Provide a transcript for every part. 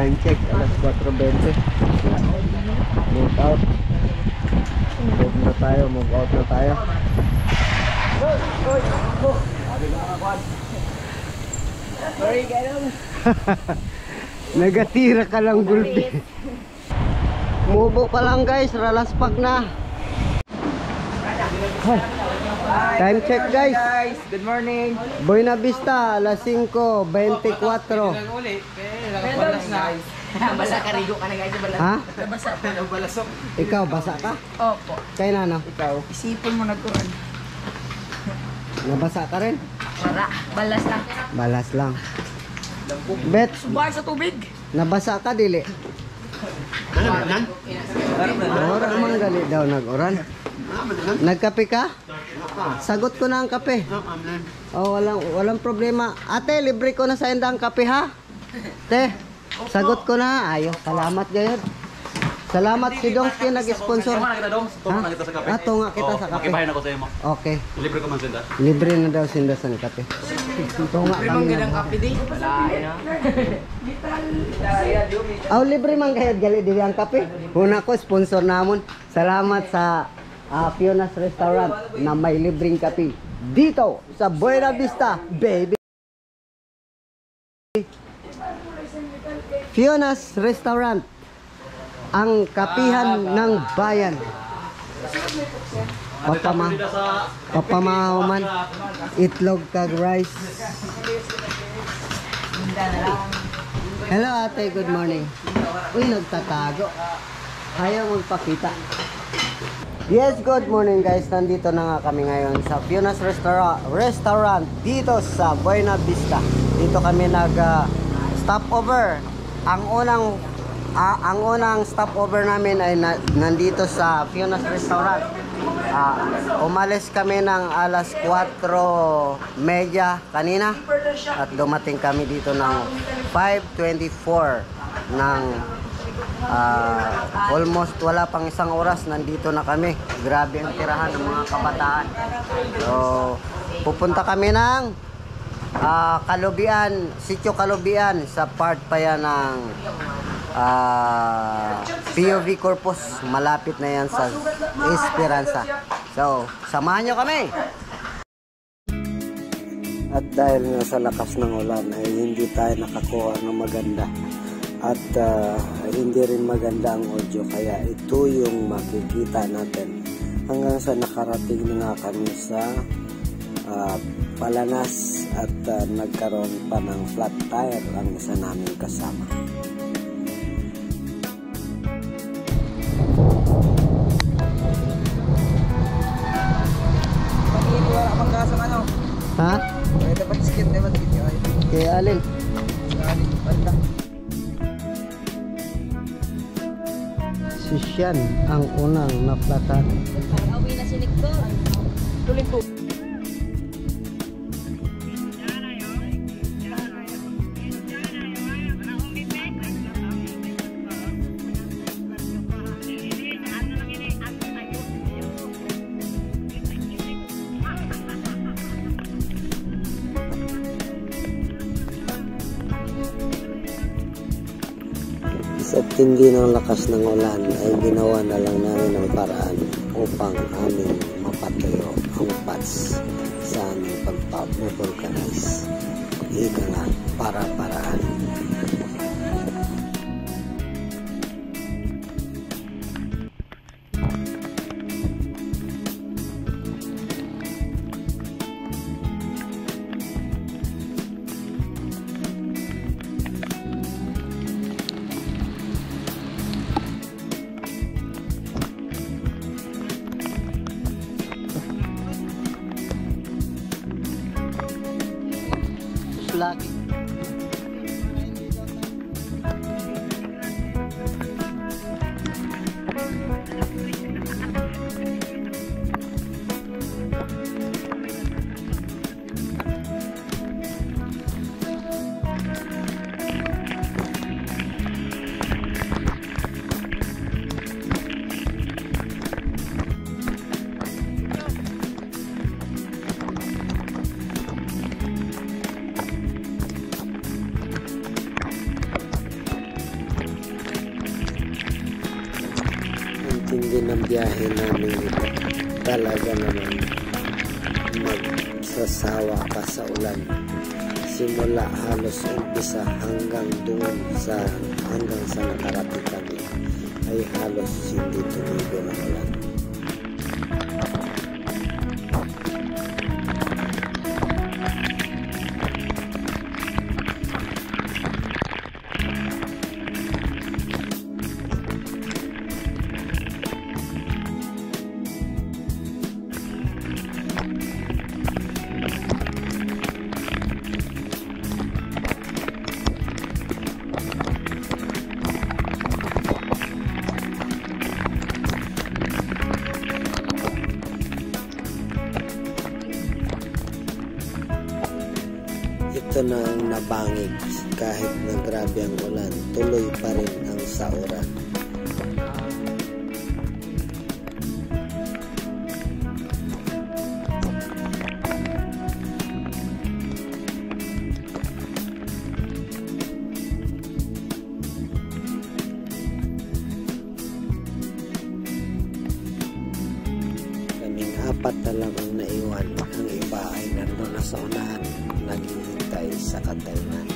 Time check, alas 4:20. Move out. Move out na tayo. Sorry, ganun. Nagatira ka lang gulpi. Mubo pa lang guys, ralaspak na. Time check guys. Good morning. Buena Vista, alas 5:24. Basa ka, rigo ka na guys. Ha? Basa ka. Balasok. Ikaw, basa ka? Opo. Kay nano? Ikaw. Isipon mo nagkuhan. Nabasa ka rin? Wala. Balas lang. Balas lang. Bet, Subukan sa tubig. nabasa ka dili? Oran man gali daw nag-oran. Nagkape ka? Sagot ko na ang kape. Oh, walang problema. Ate, libre ko na sa inda ang kape ha. Te, sagot ko na. Ayo, salamat gayud. Salamat si Dongski nag-sponsor. Tunga kita sa kape. Makibahin ako sa iyo mo. Okay. Libre ko man sinda. Libre na daw sinda sa kape. Tunga kami. kape di. Wala na. Aw, libre man gayud gali dili ang kape. Una ko sponsor namon. Salamat sa Fiona's Restaurant na may libreng kape dito sa Buena Vista, baby. Fiona's Restaurant, ang kapihan ng bayan. Papamahuman, itlog kag rice. Hello ate, good morning. Uy, nagtatago. Ayaw magpakita. Yes, good morning guys. Nandito na nga kami ngayon sa Fiona's Restaurant dito sa Buena Vista. Dito kami stopover. Ang unang stopover namin ay nandito sa Fiona's Restaurant. Umalis kami ng alas 4:30 kanina at dumating kami dito ng 5:24 ng almost wala pang isang oras nandito na kami. Grabe ang tirahan ng mga kabataan. So pupunta kami ng Kalubian, Sitio Kalubian, sa part pa yan ng POV Corpus. Malapit na yan sa Esperanza. So samahan nyo kami. At dahil nga sa lakas ng ulan ay hindi tayo nakakuha ng maganda at hindi rin maganda ang audio, kaya ito yung makikita natin hanggang sa nakarating na nga kami sa Palanas at nagkaroon pa ng flat tire ang isa namin kasama. Wala pang gasang ano. Ha? Kaya dapat skip naman video ay. Kaya alin? Banda. Si Sian ang unang naplatan. Awi na sinig ko. Tuloy po. Sa tindi ng lakas ng ulan ay ginawa na lang namin ang paraan upang aming mapatayo ang pots sa aming pagpapavulcanize. Ika nga, para-paraan. Lagi. din ang biyahe namin ito. Talaga naman magsasawa ka sa ulan. Simula halos umpisa hanggang doon hanggang sa nakarating kami ay halos hindi tumigil ang ulan. Ito na ang nabangig kahit na grabe ang ulan, tuloy pa rin ang sauran. Kaming apat na lang ang naiwan, ang iba ay nandun na sa unahan, naghihintay sa katayanan.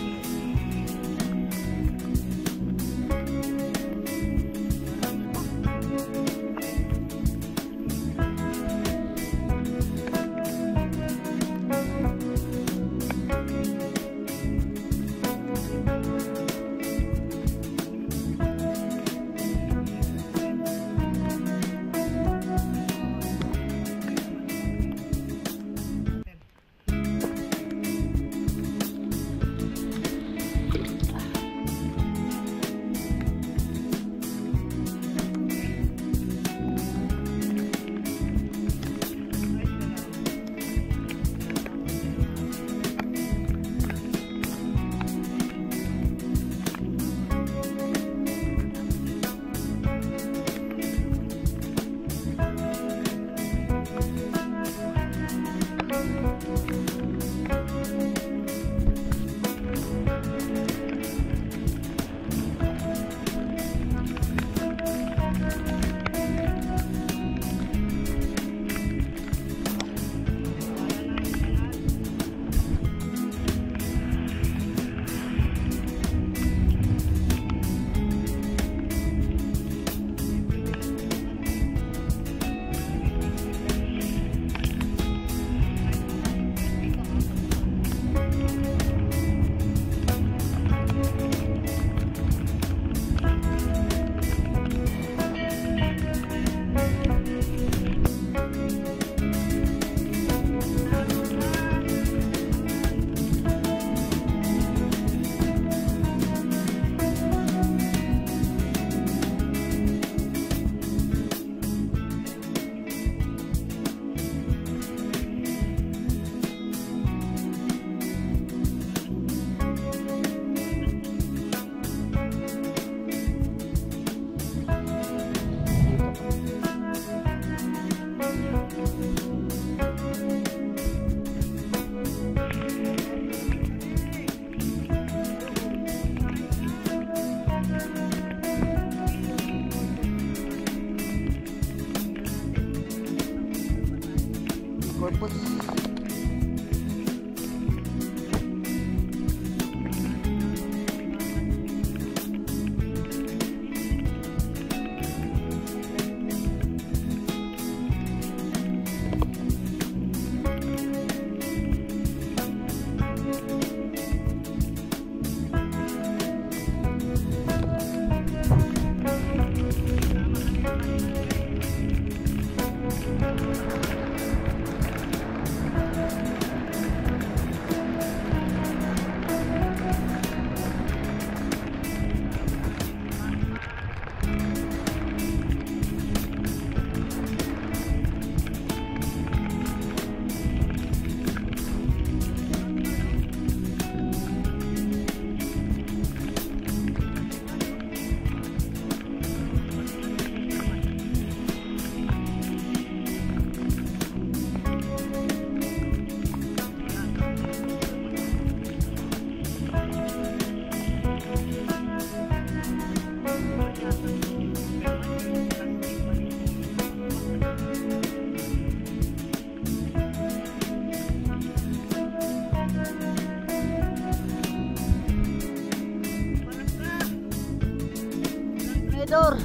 Traidor!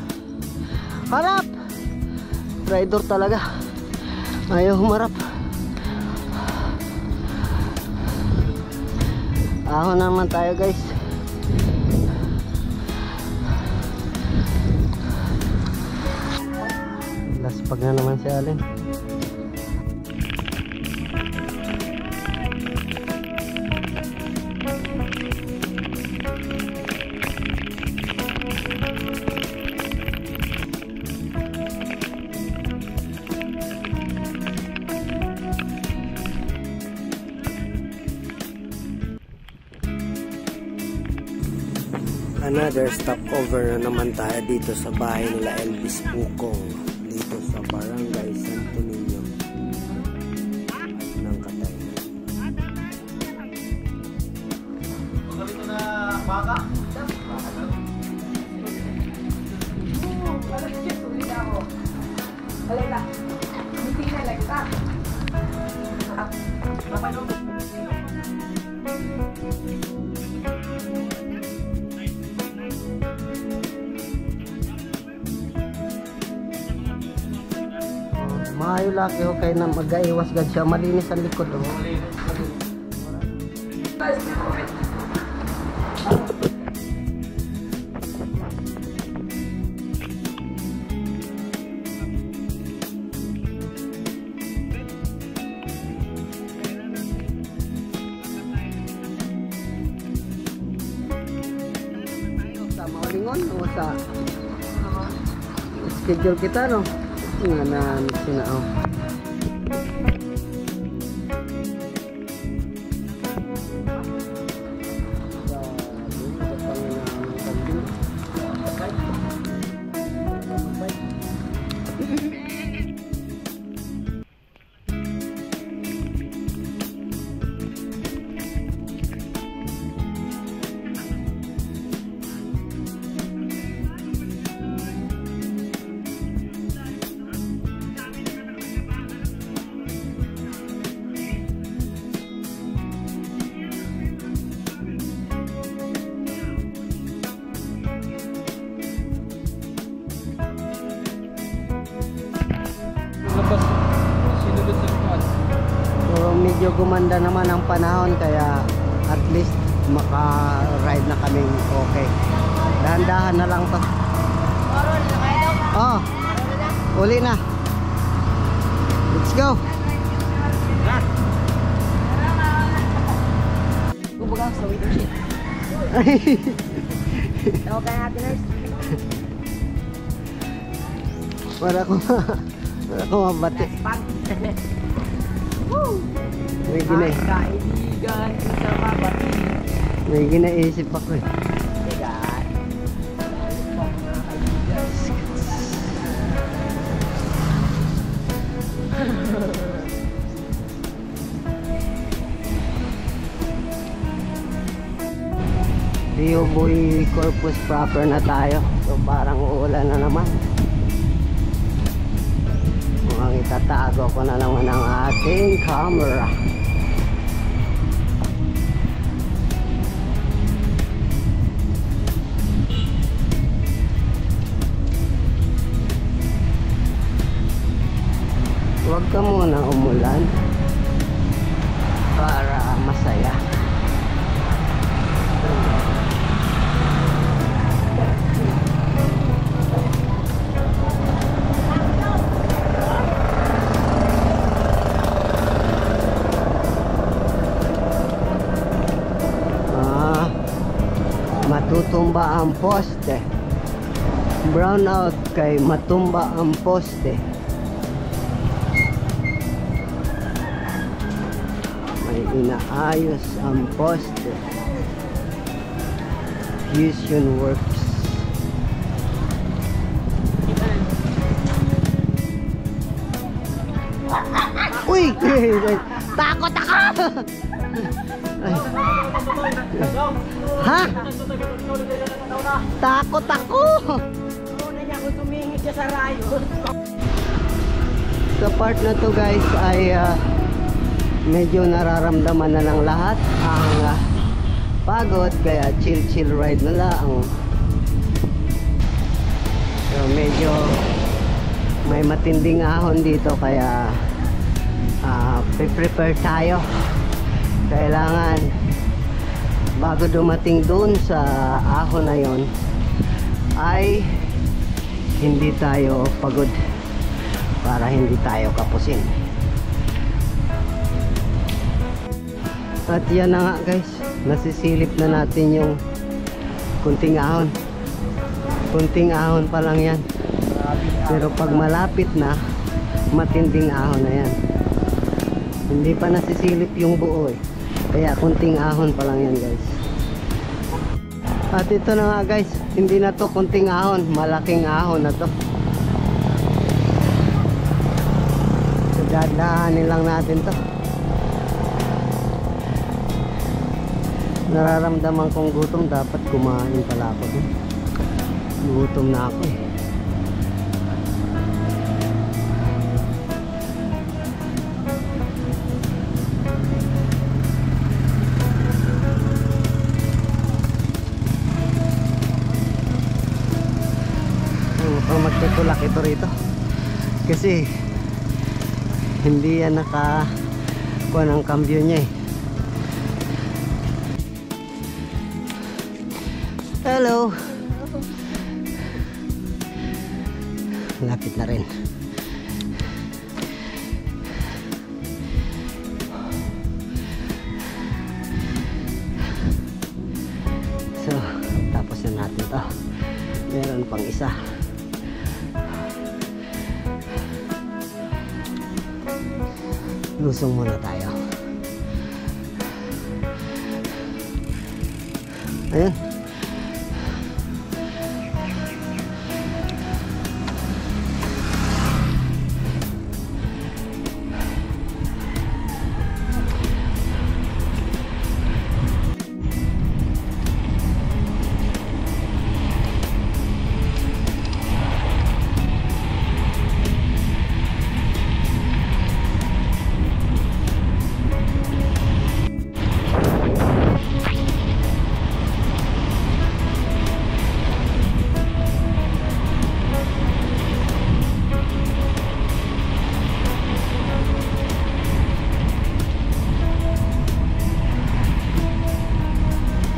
Harap! Traidor talaga. Ayaw humarap. Ahon naman tayo guys. Laspag na naman si Alin. Another stopover na naman tayo dito sa bahay nila Elvis Pukong dito sa Barangay Santo Niño ng Katay. Dito na baka? Maayo laki o kay na mag-aiwas gad siya, malinis ang likod oh. Sa maulingon o sa schedule kita no? Nga na sinao. So medyo gumanda naman ang panahon kaya at least maka-ride na kaming okay. Dahan-dahan na lang to. Oh, uli na. Let's go. Kumagang sa winter sheet. Tawag ka natin nurse. Wala ko mabati. May ginay. Kaibigan sa mabati. May ginaisip ako eh. Rio Boy Corpus proper na tayo. So parang uulan na naman. Mukhang itatago ko na naman ang ating camera. Huwag ka muna umulan para masaya. Matutumba ang poste. Brown out kay matumba ang poste. May inaayos ang poste. Fusion works. Uy! Takot ako! Ay. Ha? Takot ako! Una niya kung tumingin siya sa rayo. Sa part na to guys ay medyo nararamdaman na ng lahat ang pagod, kaya chill ride na lang. medyo may matinding ahon dito, kaya prepare tayo. Kailangan bago dumating doon sa ahon na yon ay hindi tayo pagod, para hindi tayo kapusin. At yan na nga guys, nasisilip na natin yung kunting ahon. Kunting ahon pa lang yan, pero pag malapit na, matinding ahon na yan. Hindi pa nasisilip yung buo eh, kaya kunting ahon pa lang yan guys. At ito na nga guys, hindi na to kunting ahon, malaking ahon na to. So dadaanin lang natin to. Nararamdaman kong gutom, dapat kumain pala ako dun. Gutom na ako eh. Magtutulak ito rito kasi hindi yan nakakuha ng cambio niya eh. Hello. Lapit na rin. So tapos na natin to. Meron pang isa. Lusong muna tayo. Ayan.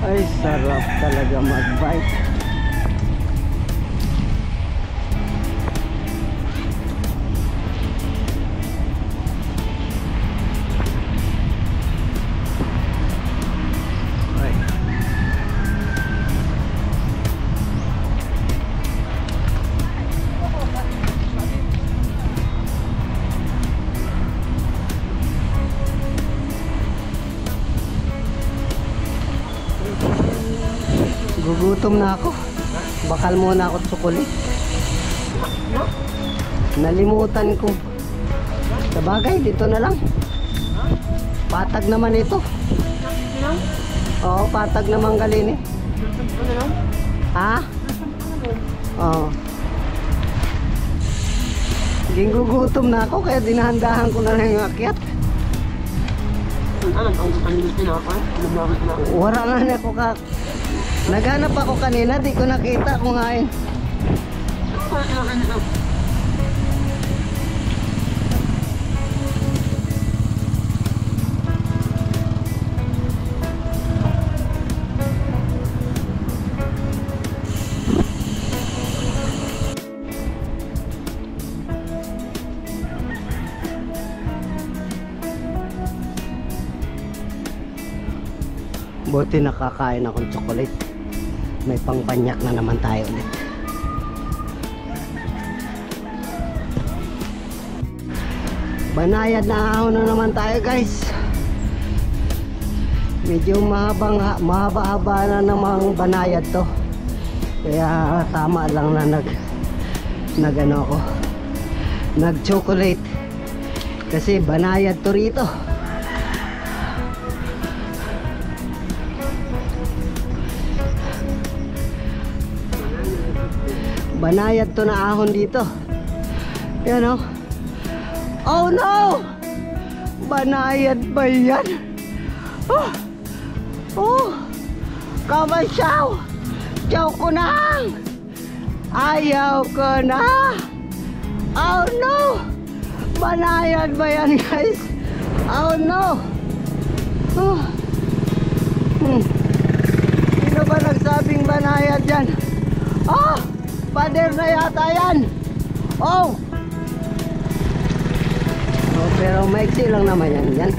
Ay, sarap talaga mag-bike. Ay. Gugutom na ako. Bakal muna ako tsukulit. Nalimutan ko. Sabagay, dito na lang. Patag naman ito. Oo, patag naman galini. Ha? Oo. Gugutom na ako, kaya dinahandahan ko na lang yung akyat. Wala nga na ako ka. Naghanap ako kanina, di ko nakita kung ngayon. Buti nakakain akong chocolate. May pangpanyak na naman tayo ulit. Banayad na ahon na naman tayo guys. Medyo mahaba-haba na namang banayad to. Kaya tama lang na nag chocolate. Kasi banayad to rito. Banayad to na ahon dito. Yan o. Oh no! Banayad ba yan? Oh! Oh! Kaman siyaw! Siyaw ko nang! Ayaw ko na. Oh no! Banayad ba yan guys? Oh no! Sino ba nagsabing banayad yan? Oh! Pader na yata yan! Oh! Oh, pero maiksi lang naman yan.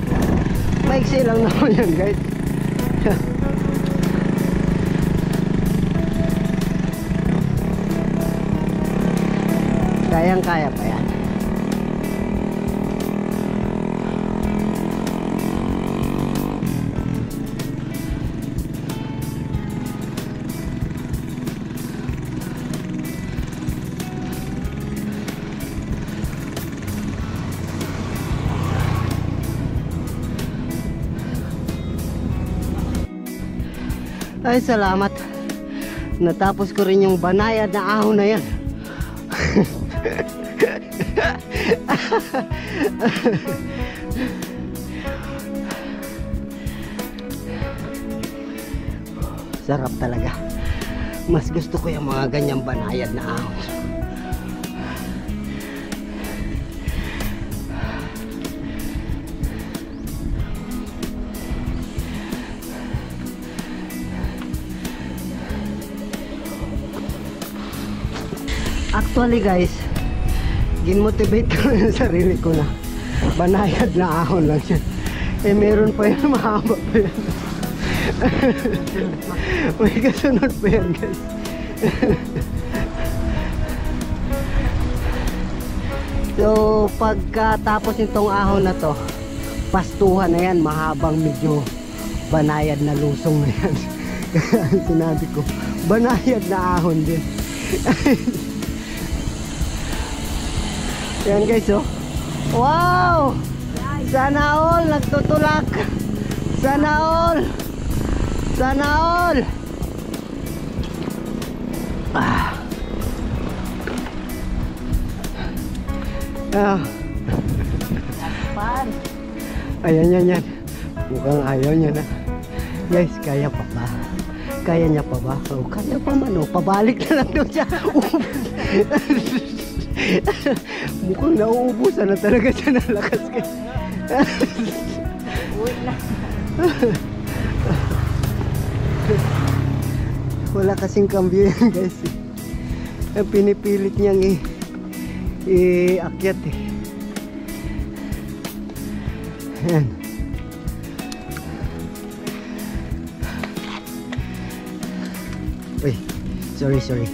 Maiksi lang naman yan guys. Kayang-kaya pa yan. Ay, salamat. Natapos ko rin yung banayad na ahon na yan. Sarap talaga. Mas gusto ko yung mga ganyang banayad na ahon. Actually guys, ginmotivate ko yung sarili ko na banayad na ahon lang siya. Eh meron pa yan, mahaba pa yan. May kasunod pa yan guys. So pagkatapos nitong ahon na to, pastuhan na yan, mahabang medyo banayad na lusong na yan. Kaya sinabi ko, banayad na ahon din. Yan guys, oh. Wow! Sana all nagtutulak. Sana all. Sana all. Ah. Ah. Ayan yan. Mukhang ayaw niya na. Guys, kaya pa ba? Kaya niya pa ba? Oh, kaya pa man, oh. Pabalik na lang daw siya. Mukhang nauubusan na talaga siya ng lakas guys. Uwi na. Wala kasing kambyo yan guys. Ang pinipilit niyang i-akyat eh. Ayan. Uy, sorry.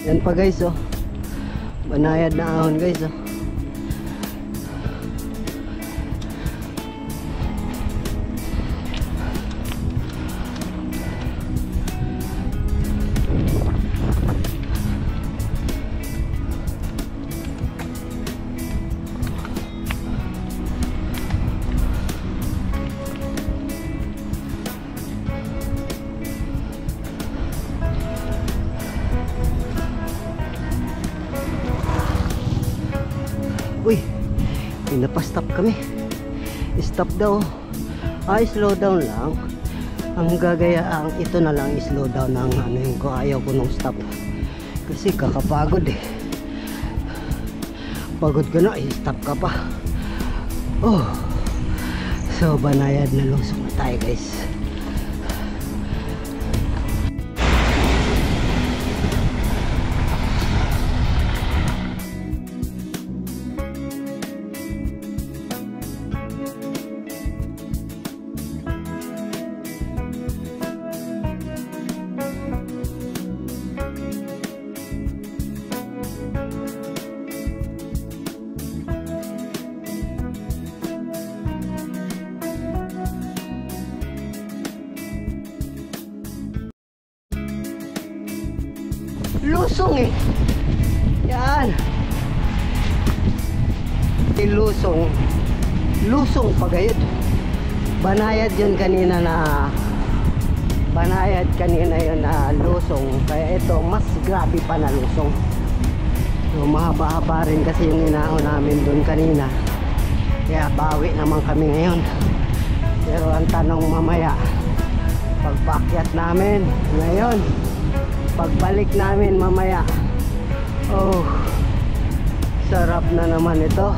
Yan pa guys, oh. Banayad na ahon guys, oh. Uy, pinapastop kami. Stop daw. Slow down lang. Ang gagaya, ito na lang slow down ng ano yung ko. Ayaw ko nung stop. Kasi kakapagod eh. Pagod ka na, stop ka pa. Oh. So, banayad na lusong na tayo guys. Lusong eh. Yan. Lusong. Lusong pagayot. Banayad yun kanina na Banayad kanina yun na lusong, kaya ito mas grabe pa na lusong. So mahaba-haba rin kasi yung inahon namin dun kanina, kaya bawi naman kami ngayon. Pero ang tanong mamaya, pagpakyat namin ngayon, pagbalik namin mamaya, oh, sarap na naman ito.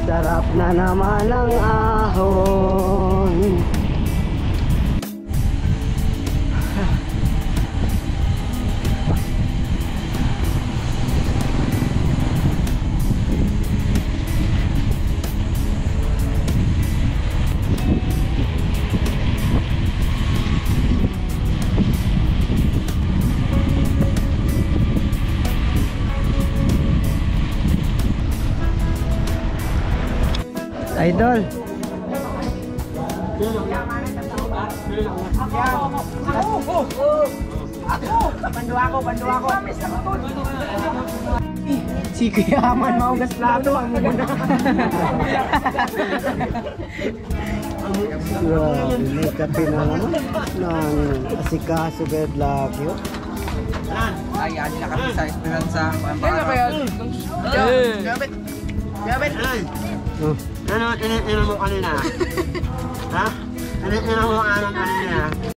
Sarap na naman ang ahon. Idol. Pandu ako. Si Kuyaman maugas plato ang muna. Grabe, may kape na naman ng asikaso gayad lagi. Ay, ani na kami sa Esperanza. Ano kaya? Gabit! Oh. Ano mo kanina? Ha? Ano mo kanina?